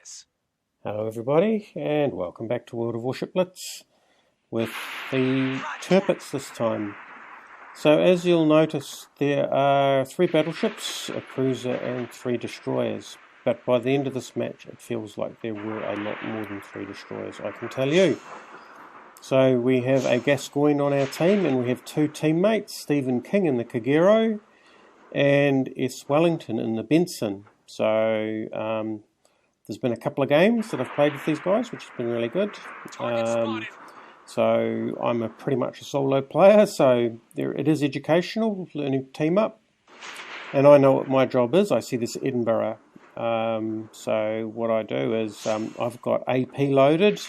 this. Hello everybody, and welcome back to World of Warship Blitz with the Tirpitz this time. So as you'll notice, there are 3 battleships, a cruiser and 3 destroyers. But by the end of this match it feels like there were a lot more than 3 destroyers, I can tell you. So we have a Gascoigne on our team, and we have 2 teammates, Stephen King in the Kagero and S. Wellington in the Benson. So there's been a couple of games that I've played with these guys, which has been really good. So I'm pretty much a solo player, so it is educational, learning to team up. And I know what my job is. I see this Edinburgh. So what I do is I've got AP loaded.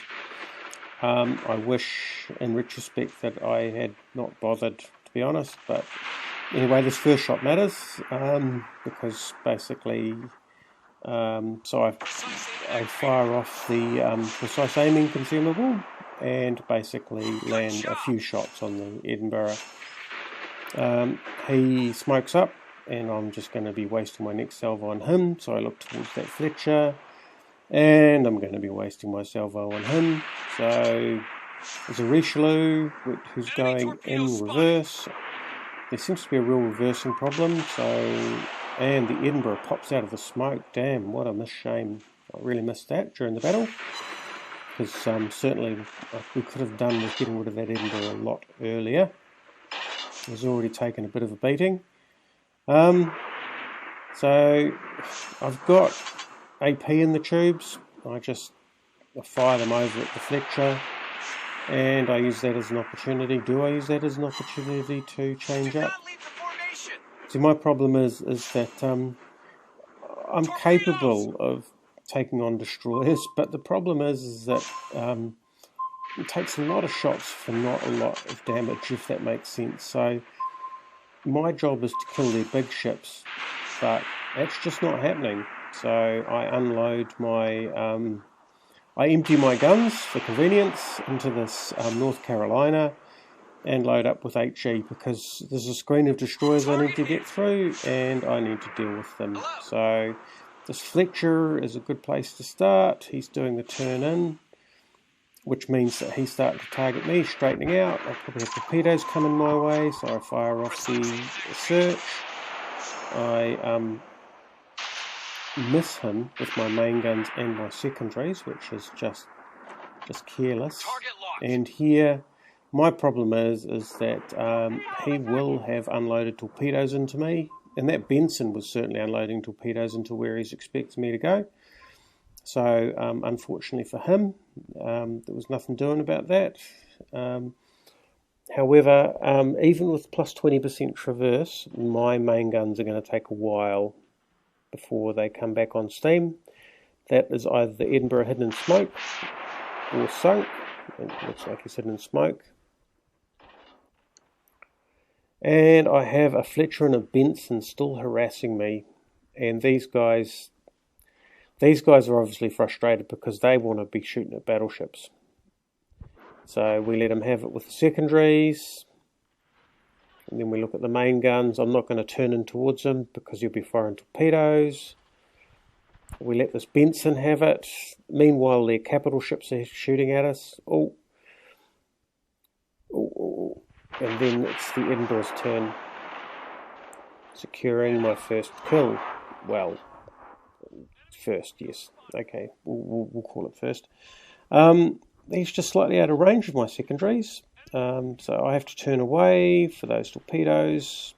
I wish in retrospect that I had not bothered, to be honest. But anyway, this first shot matters because basically... So I fire off the precise aiming consumable and basically land a few shots on the Edinburgh. He smokes up and I'm just going to be wasting my next salvo on him, so I look towards that Fletcher and I'm going to be wasting my salvo on him. So there's a Richelieu who's going in reverse. There seems to be a real reversing problem, and the Edinburgh pops out of the smoke. Damn, what a miss shame. I really missed that during the battle. Because certainly we could have done with getting rid of that Edinburgh a lot earlier. It was already taken a bit of a beating. So I've got AP in the tubes. I fire them over at the Fletcher. And I use that as an opportunity. Do I use that as an opportunity to change up? See, my problem is that I'm capable of taking on destroyers, but the problem is that it takes a lot of shots for not a lot of damage, if that makes sense. So my job is to kill their big ships, but that's just not happening. So I unload I empty my guns for convenience into this North Carolina and load up with HE because there's a screen of destroyers I need to get through and I need to deal with them. So this Fletcher is a good place to start. He's doing the turn in, which means that he's starting to target me, straightening out. I'll probably have torpedoes coming my way, so I fire off the search. I miss him with my main guns and my secondaries, which is just careless. And here my problem is that he will have unloaded torpedoes into me, and that Benson was certainly unloading torpedoes into where he's expecting me to go. So unfortunately for him, there was nothing doing about that. However, even with plus 20% traverse, my main guns are going to take a while before they come back on steam. That is either the Edinburgh hidden in smoke or sunk. It looks like he's hidden in smoke. And I have a Fletcher and a Benson still harassing me, and these guys are obviously frustrated because they want to be shooting at battleships. So we let them have it with the secondaries, and then we look at the main guns. I'm not going to turn in towards them because you'll be firing torpedoes. We let this Benson have it. Meanwhile, their capital ships are shooting at us. And then it's the Edinburgh's turn, securing my first kill. Well, first, yes. Okay, we'll call it first. He's just slightly out of range of my secondaries, so I have to turn away for those torpedoes.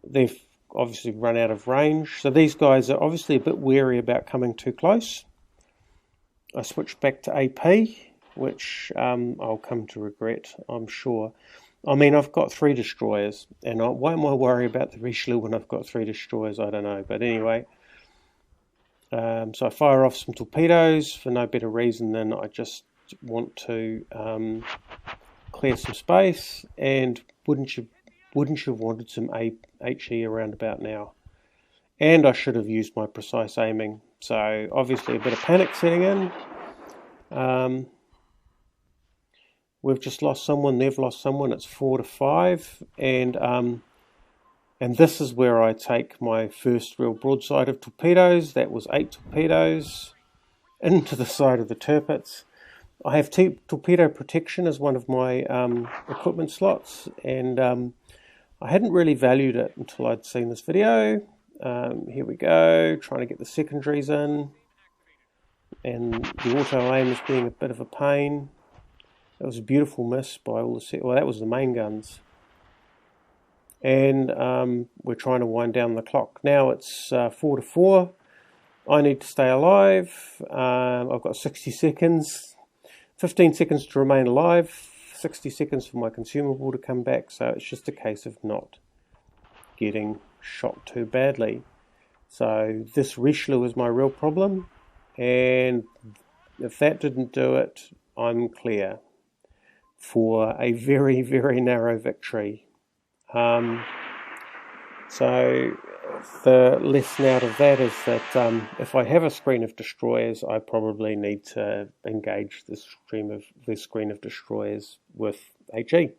They've obviously run out of range, so these guys are obviously a bit wary about coming too close. I switch back to AP, which I'll come to regret, I'm sure. I mean, I've got 3 destroyers, and why am I worried about the Richelieu when I've got 3 destroyers? I don't know, but anyway. So I fire off some torpedoes for no better reason than I just want to clear some space, and wouldn't you have wanted some HE around about now? And I should have used my precise aiming. So obviously a bit of panic setting in. We've just lost someone, they've lost someone, it's 4-5, and And this is where I take my first real broadside of torpedoes. That was 8 torpedoes into the side of the Tirpitz. I have torpedo protection as one of my equipment slots, and I hadn't really valued it until I'd seen this video. Here we go, trying to get the secondaries in, and the auto aim is being a bit of a pain. That was a beautiful miss by all the well, that was the main guns. And we're trying to wind down the clock. Now it's 4 to 4. I need to stay alive. I've got 60 seconds. 15 seconds to remain alive. 60 seconds for my consumable to come back. So it's just a case of not getting shot too badly. So this Richelieu is my real problem. And if that didn't do it, I'm clear for a very, very narrow victory. So the lesson out of that is that if I have a screen of destroyers, I probably need to engage the screen of destroyers with HE.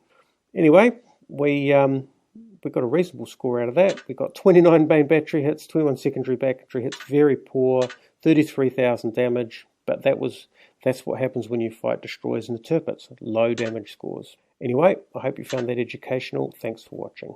Anyway, we got a reasonable score out of that. We got 29 main battery hits, 21 secondary battery hits, very poor, 33,000 damage. But that's what happens when you fight destroyers in the Tirpitz, low damage scores. Anyway, I hope you found that educational. Thanks for watching.